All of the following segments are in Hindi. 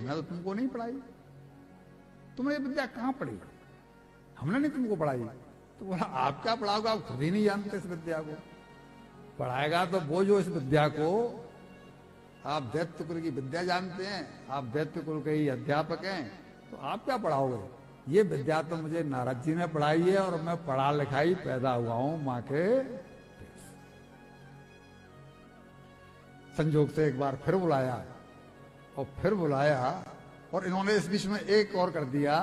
हमने तो तुमको नहीं पढ़ाई, तुमने ये विद्या कहां पढ़ी, हमने नहीं तुमको पढ़ाई। तो बोला आप क्या पढ़ाओगे, आप खुद ही नहीं जानते इस विद्या को। पढ़ाएगा तो वो जो इस विद्या को, आप दैत्य कुल की विद्या जानते हैं, आप दैत्य कुल के ही अध्यापक हैं, तो आप क्या पढ़ाओगे। ये विद्या तो मुझे नारद जी ने पढ़ाई है और मैं पढ़ा लिखाई पैदा हुआ हूं मां के। संजोग से एक बार फिर बुलाया और इन्होंने इस बीच में एक और कर दिया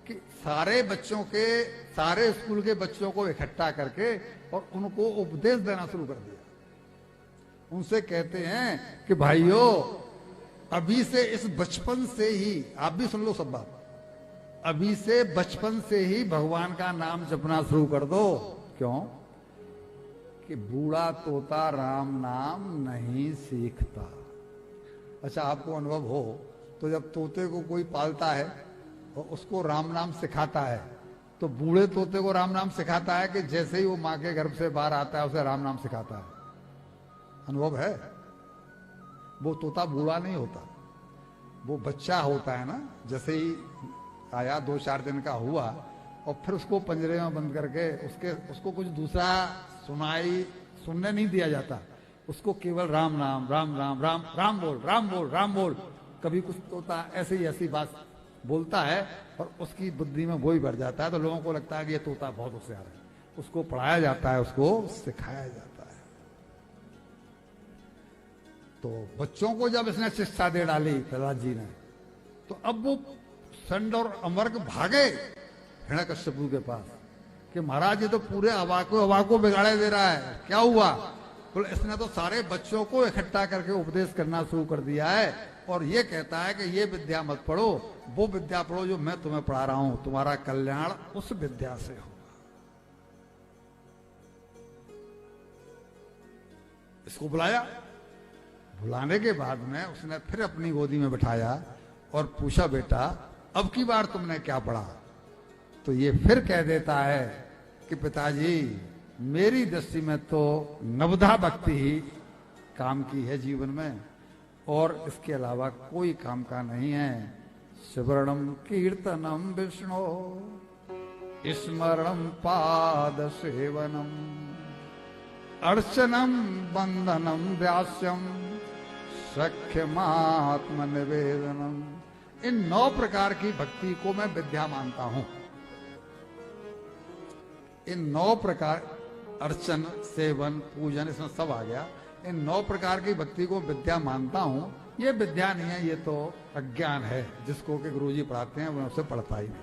कि सारे बच्चों के, सारे स्कूल के बच्चों को इकट्ठा करके और उनको उपदेश देना शुरू कर दिया। उनसे कहते हैं कि भाइयों, अभी से इस बचपन से ही, आप भी सुन लो सब बात, अभी से बचपन से ही भगवान का नाम जपना शुरू कर दो। क्यों कि बूढ़ा तोता राम नाम नहीं सीखता। अच्छा, आपको अनुभव हो तो जब तोते को कोई पालता है और उसको राम नाम सिखाता है, तो बूढ़े तोते को राम नाम सिखाता है कि जैसे ही वो मां के गर्भ से बाहर आता है उसे राम नाम सिखाता है। अनुभव है? वो तोता बूढ़ा नहीं होता, वो बच्चा होता है ना, जैसे ही आया 2-4 दिन का हुआ और फिर उसको पंजरे में बंद करके उसको कुछ दूसरा सुनने नहीं दिया जाता, उसको केवल राम नाम, राम राम राम राम बोल, राम बोल, राम बोल। कभी कुछ तोता ऐसी बात बोलता है और उसकी बुद्धि में वो ही बढ़ जाता है, तो लोगों को लगता है कि ये तोता बहुत होशियार है। उसको पढ़ाया जाता है, उसको सिखाया जाता है। तो बच्चों को जब इसने शिक्षा दे डाली प्रहलाद जी ने, तो अब वो संड और अमर्क भागे हिरण्यकश्यपु के पास कि महाराज ये तो पूरे हवा को बिगाड़े दे रहा है, क्या हुआ। बोले इसने तो सारे बच्चों को इकट्ठा करके उपदेश करना शुरू कर दिया है और ये कहता है कि ये विद्या मत पढ़ो, वो विद्या पढ़ो जो मैं तुम्हें पढ़ा रहा हूं, तुम्हारा कल्याण उस विद्या से होगा। इसको बुलाने के बाद में उसने फिर अपनी गोदी में बिठाया और पूछा, बेटा अब की बार तुमने क्या पढ़ा। तो ये फिर कह देता है कि पिताजी मेरी दृष्टि में तो नवधा भक्ति ही काम की है जीवन में, और इसके अलावा कोई काम का नहीं है। स्मरणम कीर्तनम विष्णु स्मरणम पाद सेवनम अर्चनम बंधनम व्यास्यम सख्यमात्म निवेदनम। इन 9 प्रकार की भक्ति को मैं विद्या मानता हूं। इन 9 प्रकार, अर्चन, सेवन, पूजन, इसमें सब आ गया। इन 9 प्रकार की भक्ति को विद्या मानता हूं। ये विद्या नहीं है, ये तो अज्ञान है जिसको कि गुरुजी पढ़ाते हैं, वो उसे पढ़ता ही नहीं।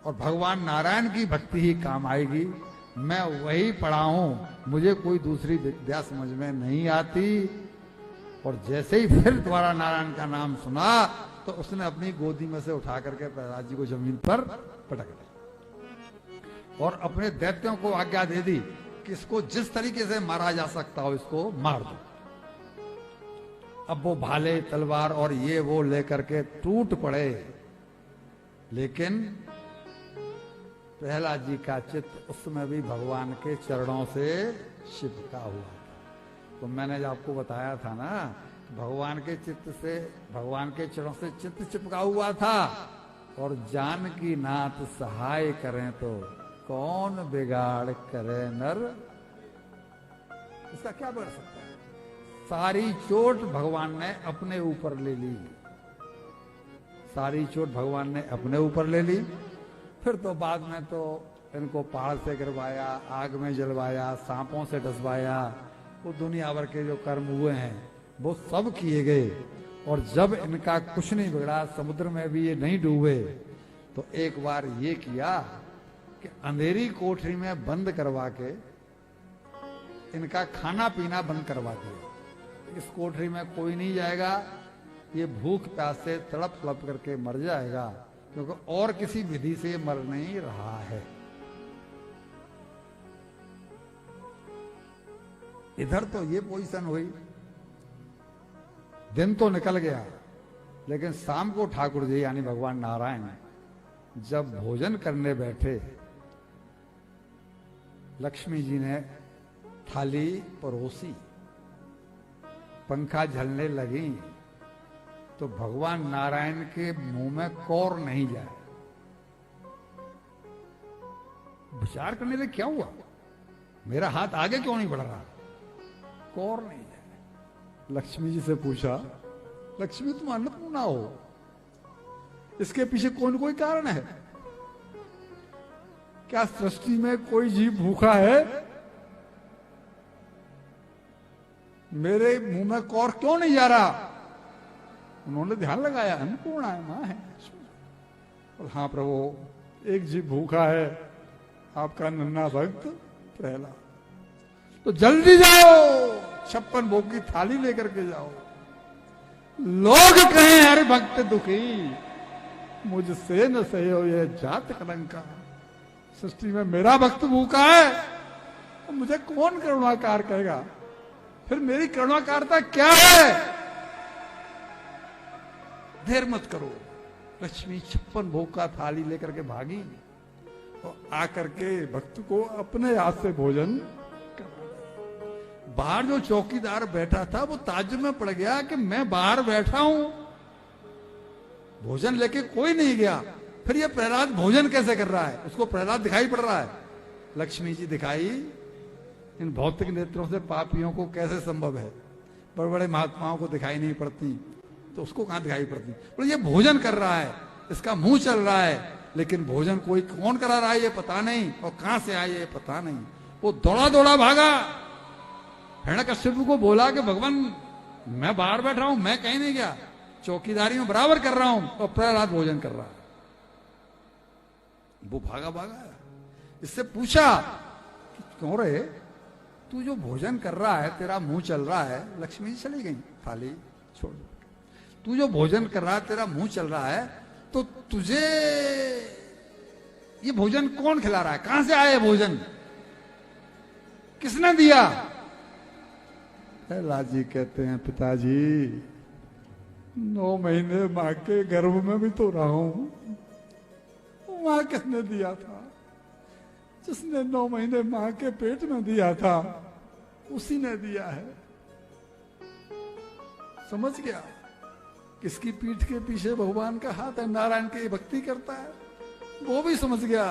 और भगवान नारायण की भक्ति ही काम आएगी। मैं वही पढ़ा हूं, मुझे कोई दूसरी विद्या समझ में नहीं आती। और जैसे ही फिर दोबारा नारायण का नाम सुना तो उसने अपनी गोदी में से उठा करके प्रहलाद जी को जमीन पर पटक दिया और अपने दैत्यों को आज्ञा दे दी कि इसको जिस तरीके से मारा जा सकता हो इसको मार दो। अब वो भाले, तलवार और ये वो लेकर के टूट पड़े, लेकिन प्रहलाद जी का चित्त उसमें भी भगवान के चरणों से चिपका हुआ था। तो मैंने जो आपको बताया था ना, भगवान के चित्त से, भगवान के चरणों से चित्त चिपका हुआ था। और जानकी नाथ सहाय करें तो कौन बिगाड़ करे नर। इसका क्या बिगड़ सकता है। सारी चोट भगवान ने अपने ऊपर ले ली, सारी चोट भगवान ने अपने ऊपर ले ली। फिर तो बाद में तो इनको पहाड़ से गिरवाया, आग में जलवाया, सांपों से डसवाया, वो दुनिया भर के जो कर्म हुए हैं वो सब किए गए। और जब इनका कुछ नहीं बिगड़ा, समुद्र में भी ये नहीं डूबे, तो एक बार ये किया कि अंधेरी कोठरी में बंद करवा के इनका खाना पीना बंद करवा दिया। इस कोठरी में कोई नहीं जाएगा, ये भूख प्यास से तड़प तड़प करके मर जाएगा, क्योंकि और किसी विधि से मर नहीं रहा है। इधर तो ये पोजीशन हुई, दिन तो निकल गया, लेकिन शाम को ठाकुर जी यानी भगवान नारायण जब भोजन करने बैठे, लक्ष्मी जी ने थाली परोसी, पंखा झलने लगी, तो भगवान नारायण के मुंह में कौर नहीं जाए। विचार करने लगे क्या हुआ, मेरा हाथ आगे क्यों नहीं बढ़ रहा, कौर नहीं जाए। लक्ष्मी जी से पूछा, लक्ष्मी तुम अन्नपूर्णा हो, इसके पीछे कौन कोई कारण है? क्या सृष्टि में कोई जीव भूखा है? मेरे मुंह में कौर क्यों नहीं जा रहा? उन्होंने ध्यान लगाया, अन्नपूर्णा है, मां है। और हाँ प्रभु, एक जीव भूखा है, आपका नन्हा भक्त प्रहलाद। तो जल्दी जाओ, 56 भोग की थाली लेकर के जाओ। लोग कहें हर भक्त दुखी, मुझसे न सहे हो ये जात कलंका। सृष्टि में मेरा भक्त भूखा है, तो मुझे कौन करुणाकार कहेगा? फिर मेरी करुणाकारता क्या है? देर मत करो। लक्ष्मी 56 भोग का थाली लेकर के भागी और आकर के भक्त को अपने हाथ से भोजन करा। बाहर जो चौकीदार बैठा था वो ताज्जुब में पड़ गया कि मैं बाहर बैठा हूं, भोजन लेके कोई नहीं गया, फिर ये प्रहलाद भोजन कैसे कर रहा है? उसको प्रहलाद दिखाई पड़ रहा है। लक्ष्मी जी दिखाई, इन भौतिक नेत्रों से पापियों को कैसे संभव है? बड़े बड़े महात्माओं को दिखाई नहीं पड़ती, तो उसको कहां दिखाई पड़ती? बोले ये भोजन कर रहा है, इसका मुंह चल रहा है, लेकिन भोजन कोई कौन करा रहा है ये पता नहीं, और कहां से आए ये पता नहीं। वो दौड़ा दौड़ा भागा, हिरण्यकश्यप को बोला कि भगवान मैं बाहर बैठ रहा हूं, मैं कहीं नहीं गया, चौकीदारी में बराबर कर रहा हूं, और प्रहलाद भोजन कर रहा है। वो भागा भागा, इससे पूछा कि क्यों रे, तू जो भोजन कर रहा है, तेरा मुंह चल रहा है। लक्ष्मी जी चली गई, थाली छोड़। तू जो भोजन कर रहा है, तेरा मुंह चल रहा है, तो तुझे ये भोजन कौन खिला रहा है? कहां से आया भोजन? किसने दिया? प्रहलाद जी कहते हैं, पिताजी 9 महीने मां के गर्भ में भी तो रहा हूं, मां किसने दिया था? जिसने 9 महीने मां के पेट में दिया था, उसी ने दिया है। समझ गया किसकी पीठ के पीछे भगवान का हाथ है, नारायण की भक्ति करता है, वो भी समझ गया